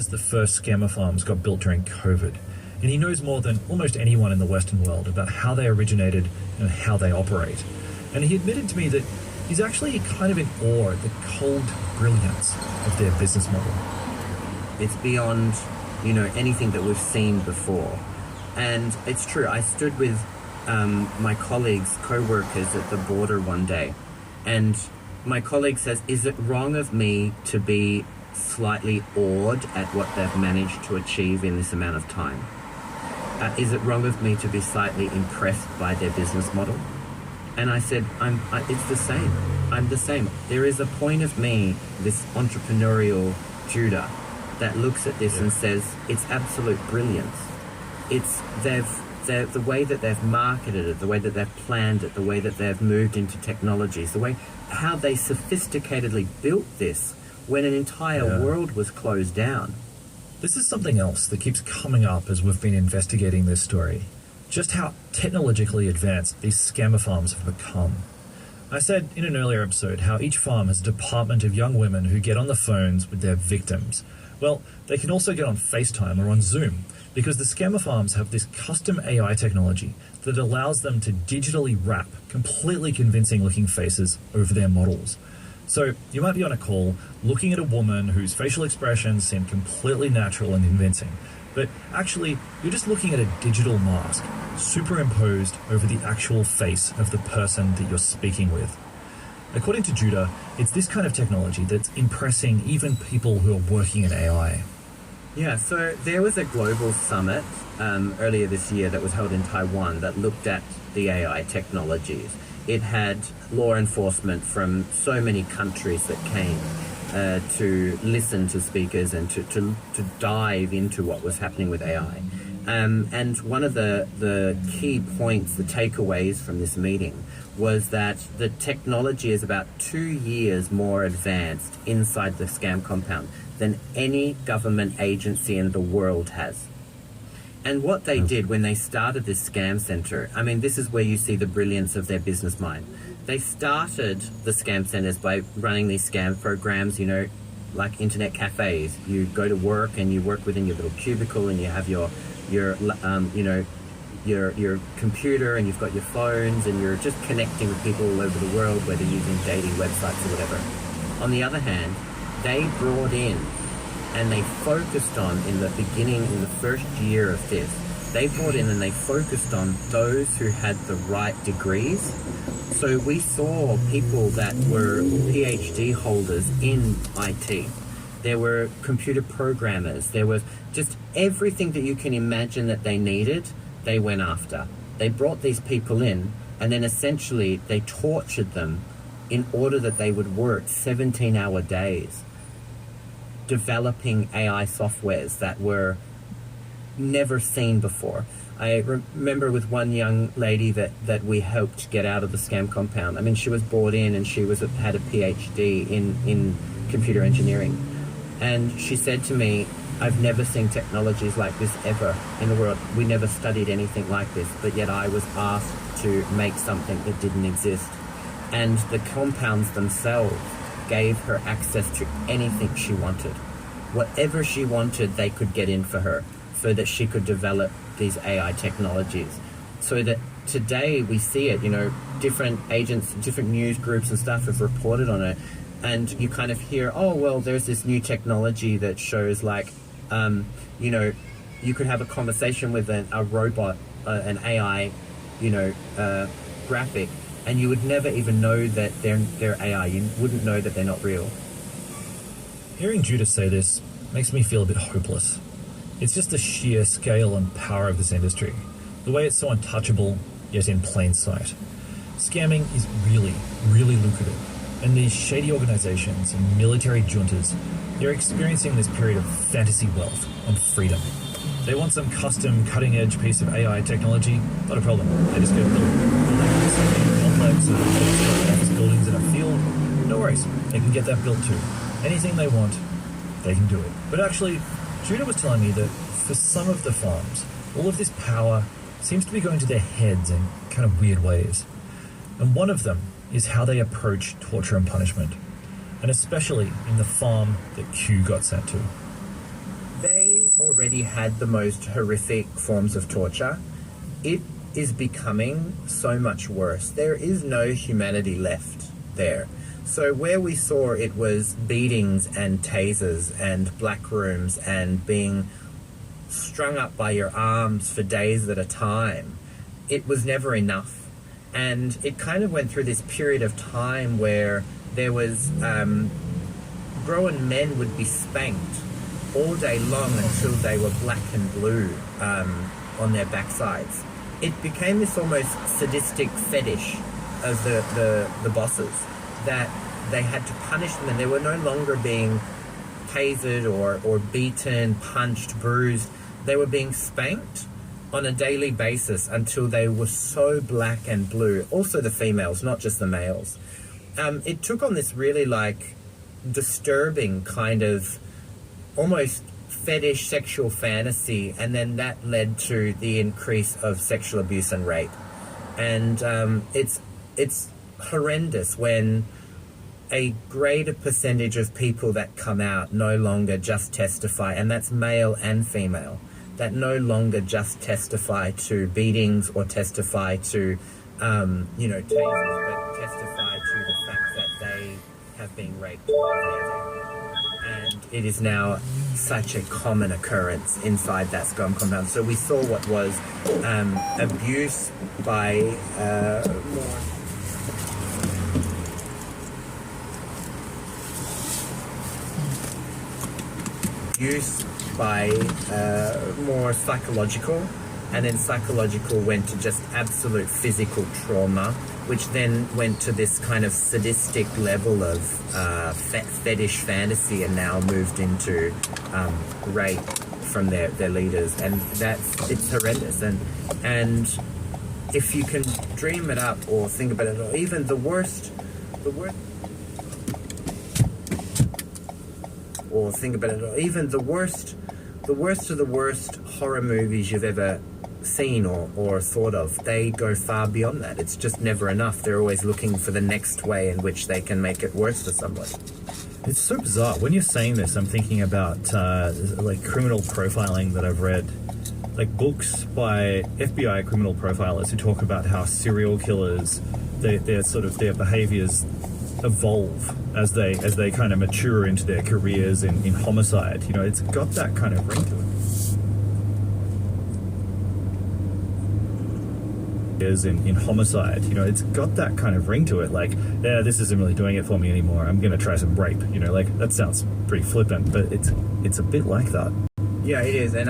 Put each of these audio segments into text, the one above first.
the first scammer farms got built during COVID, and he knows more than almost anyone in the Western world about how they originated and how they operate. And he admitted to me that he's actually kind of in awe at the cold brilliance of their business model. It's beyond, anything that we've seen before. And it's true, I stood with my colleagues, co-workers at the border one day, and my colleague says, is it wrong of me to be slightly awed at what they've managed to achieve in this amount of time? Is it wrong of me to be slightly impressed by their business model? And I said, it's the same. I'm the same. There is a point of me, this entrepreneurial Judah, that looks at this and says, it's absolute brilliance. It's the way that they've marketed it, the way that they've planned it, the way that they've moved into technologies, the way how they sophisticatedly built this when an entire world was closed down. This is something else that keeps coming up as we've been investigating this story. Just how technologically advanced these scammer farms have become. I said in an earlier episode how each farm has a department of young women who get on the phones with their victims. Well, they can also get on FaceTime or on Zoom, because the scammer farms have this custom AI technology that allows them to digitally wrap completely convincing looking faces over their models. So you might be on a call looking at a woman whose facial expressions seem completely natural and convincing, but actually you're just looking at a digital mask superimposed over the actual face of the person that you're speaking with. According to Judah, it's this kind of technology that's impressing even people who are working in AI. Yeah, so there was a global summit earlier this year that was held in Taiwan that looked at the AI technologies. It had law enforcement from so many countries that came to listen to speakers and to dive into what was happening with AI. And one of the key points, the takeaways from this meeting, was that the technology is about 2 years more advanced inside the scam compound than any government agency in the world has. And what they did when they started this scam center, I mean, this is where you see the brilliance of their business mind. They started the scam centers by running these scam programs, like internet cafes. You go to work and you work within your little cubicle and you have your computer and you've got your phones and you're just connecting with people all over the world, whether using dating websites or whatever. On the other hand, they brought in and they focused on, in the beginning, in the first year of this, they brought in and they focused on those who had the right degrees. So we saw people that were PhD holders in IT. There were computer programmers. There was just everything that you can imagine that they needed, they went after. They brought these people in and then essentially they tortured them in order that they would work 17-hour days developing AI softwares that were never seen before. I remember with one young lady that we helped get out of the scam compound. I mean, she was brought in and she had a PhD in computer engineering. And she said to me, I've never seen technologies like this ever in the world. We never studied anything like this, but yet I was asked to make something that didn't exist. And the compounds themselves gave her access to anything she wanted. Whatever she wanted, they could get in for her so that she could develop these AI technologies. So that today we see it, different agents, different news groups and stuff have reported on it. And you kind of hear, oh, well, there's this new technology that shows you could have a conversation with a robot, an AI, graphic, and you would never even know that they're AI. You wouldn't know that they're not real. Hearing Judah say this makes me feel a bit hopeless. It's just the sheer scale and power of this industry, the way it's so untouchable, yet in plain sight. Scamming is really, really lucrative, and these shady organizations and military juntas, they're experiencing this period of fantasy wealth and freedom. They want some custom, cutting-edge piece of AI technology, not a problem. They just go build complex office buildings in a field, no worries, they can get that built too. Anything they want, they can do it. But actually, Judah was telling me that for some of the farms, all of this power seems to be going to their heads in kind of weird ways. And one of them is how they approach torture and punishment, and especially in the farm that Q got sent to. already had the most horrific forms of torture, it is becoming so much worse. There is no humanity left there. So where we saw it was beatings and tasers and black rooms and being strung up by your arms for days at a time, it was never enough. And it kind of went through this period of time where there was grown men would be spanked all day long until they were black and blue on their backsides. It became this almost sadistic fetish of the bosses, that they had to punish them, and they were no longer being tasered or beaten, punched, bruised. They were being spanked on a daily basis until they were so black and blue. Also the females, not just the males. It took on this really like disturbing kind of almost fetish sexual fantasy, and then that led to the increase of sexual abuse and rape. And it's horrendous when a greater percentage of people that come out no longer just testify, and that's male and female, that no longer just testify to beatings or testify to tasers, but testify to the fact that they have been raped. And it is now such a common occurrence inside that scum compound. So we saw what was abuse by more psychological, and then psychological went to just absolute physical trauma, which then went to this kind of sadistic level of fetish fantasy, and now moved into rape from their leaders. And it's horrendous. And if you can dream it up or think about it, or even the worst of the worst horror movies you've ever seen or thought of, they go far beyond that. It's just never enough. They're always looking for the next way in which they can make it worse for somebody. It's so bizarre. When you're saying this, I'm thinking about like criminal profiling that I've read, like books by FBI criminal profilers who talk about how serial killers, their behaviors evolve as they kind of mature into their careers in homicide. You know, it's got that kind of ring to it. In homicide, you know, it's got that kind of ring to it. Like, yeah, this isn't really doing it for me anymore. I'm gonna try some rape. You know, like that sounds pretty flippant, but it's a bit like that. Yeah, it is, and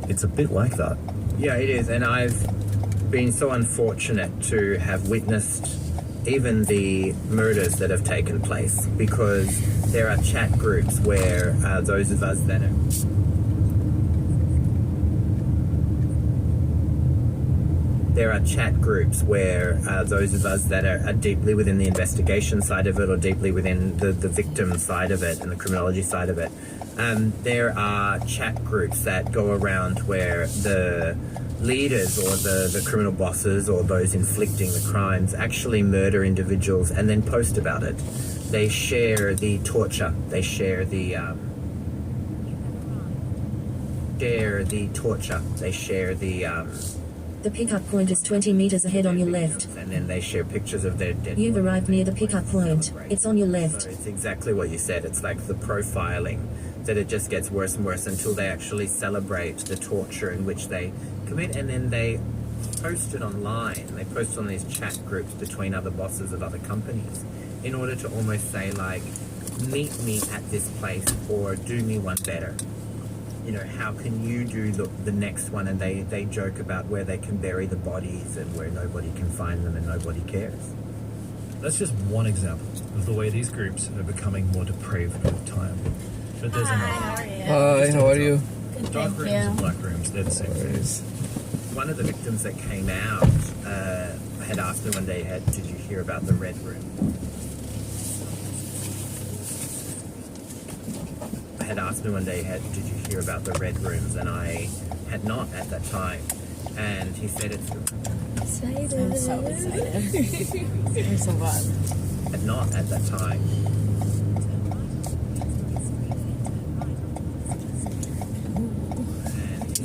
It's a bit like that. Yeah, it is, and I've been so unfortunate to have witnessed even the murders that have taken place, because there are chat groups where those of us that are deeply within the investigation side of it, or deeply within the victim side of it and the criminology side of it, there are chat groups that go around where the leaders or the criminal bosses or those inflicting the crimes actually murder individuals and then post about it. They share the torture. They share the The pickup point is 20 meters ahead on your left. And then they share pictures of their dead. You've arrived near the pickup point. It's on your left. So it's exactly what you said. It's like the profiling, that it just gets worse and worse until they actually celebrate the torture in which they commit, and then they post it online. They post on these chat groups between other bosses of other companies in order to almost say, like, meet me at this place or do me one better. You know, how can you do the next one? And they joke about where they can bury the bodies and where nobody can find them and nobody cares. That's just one example of the way these groups are becoming more depraved with time. But there's another. Hi, how are you? Good, Dark thank rooms you. and black rooms, they're the same thing. One of the victims that came out had asked me one day, did you hear about the Red Room? Did you hear about the Red Rooms? And I had not at that time. And he said it's... I'm so excited. I'm so glad. Had not at that time.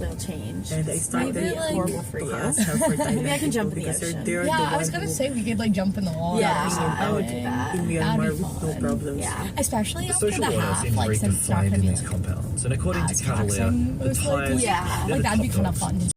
honestly will change. And I started Maybe, like, horrible for you. Maybe I can jump in the ocean. Yeah, I was gonna say we could like jump in the water. Yeah, or something. I would do that. in That'd Myanmar be with no fun. problems. Yeah. Especially The after social the order half, seems like very since it's not defined gonna in be these compounds, and according to as Cavalier, taxing, the most likely. tides, Yeah. they're Like the that'd be top kind of dogs. fun to